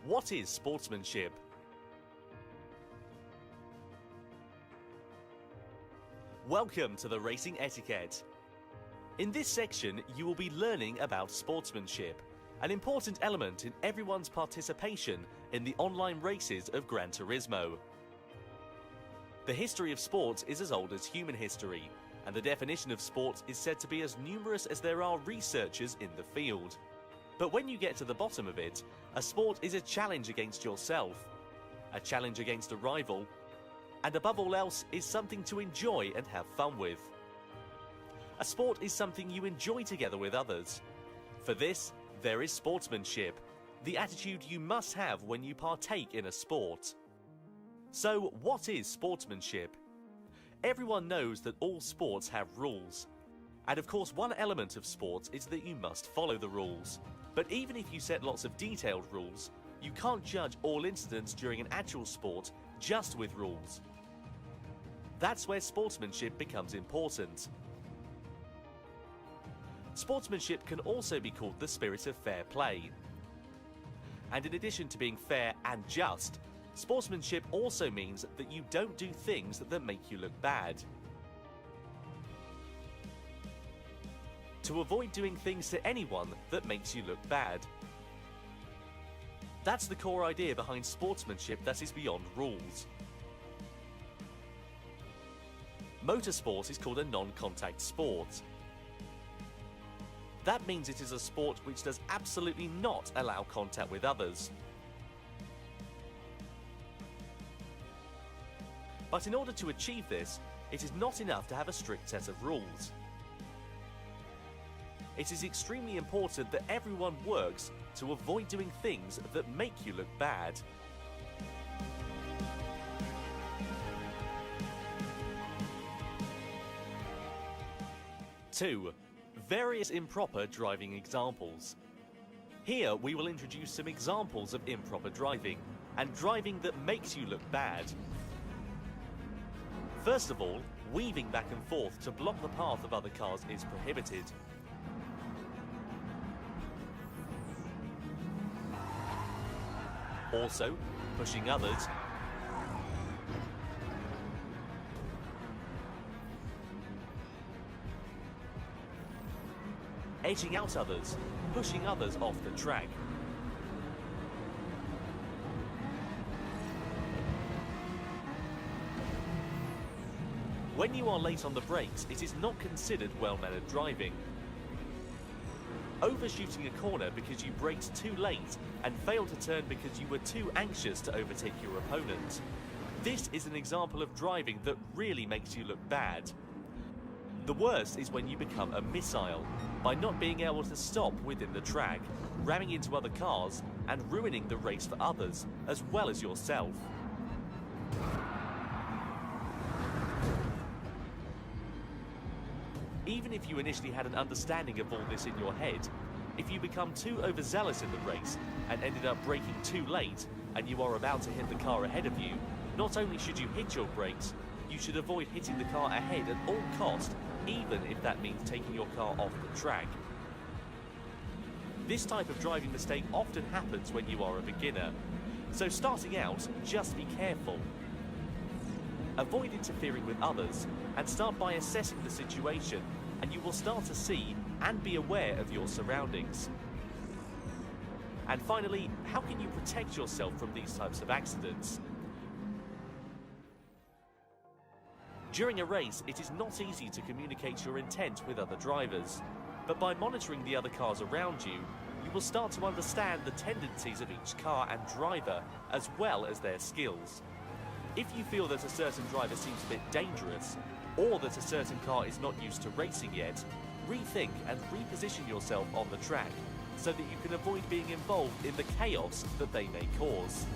What is sportsmanship? Welcome to the Racing Etiquette. In this section, you will be learning about sportsmanship, an important element in everyone's participation in the online races of Gran Turismo. The history of sports is as old as human history, and the definition of sports is said to be as numerous as there are researchers in the field. But when you get to the bottom of it, a sport is a challenge against yourself, a challenge against a rival, and above all else is something to enjoy and have fun with. A sport is something you enjoy together with others. For this, there is sportsmanship, the attitude you must have when you partake in a sport. So, what is sportsmanship? Everyone knows that all sports have rules. And of course, one element of sports is that you must follow the rules. But even if you set lots of detailed rules, you can't judge all incidents during an actual sport just with rules. That's where sportsmanship becomes important. Sportsmanship can also be called the spirit of fair play. And in addition to being fair and just, sportsmanship also means that you don't do things that make you look bad. To avoid doing things to anyone that makes you look bad. That's the core idea behind sportsmanship that is beyond rules. Motorsport is called a non-contact sport. That means it is a sport which does absolutely not allow contact with others. But in order to achieve this, it is not enough to have a strict set of rules. It is extremely important that everyone works to avoid doing things that make you look bad. Two, various improper driving examples. Here we will introduce some examples of improper driving, and driving that makes you look bad. First of all, weaving back and forth to block the path of other cars is prohibited. Also, pushing others, edging out others, pushing others off the track. When you are late on the brakes, it is not considered well-mannered driving. Overshooting a corner because you braked too late and failed to turn because you were too anxious to overtake your opponent. This is an example of driving that really makes you look bad. The worst is when you become a missile, by not being able to stop within the track, ramming into other cars and ruining the race for others, as well as yourself. Even if you initially had an understanding of all this in your head, if you become too overzealous in the race and ended up braking too late and you are about to hit the car ahead of you, not only should you hit your brakes, you should avoid hitting the car ahead at all cost, even if that means taking your car off the track. This type of driving mistake often happens when you are a beginner, so starting out, just be careful. Avoid interfering with others and start by assessing the situation, and you will start to see and be aware of your surroundings. And finally, how can you protect yourself from these types of accidents? During a race, it is not easy to communicate your intent with other drivers, but by monitoring the other cars around you, you will start to understand the tendencies of each car and driver, as well as their skills. If you feel that a certain driver seems a bit dangerous, or that a certain car is not used to racing yet, rethink and reposition yourself on the track so that you can avoid being involved in the chaos that they may cause.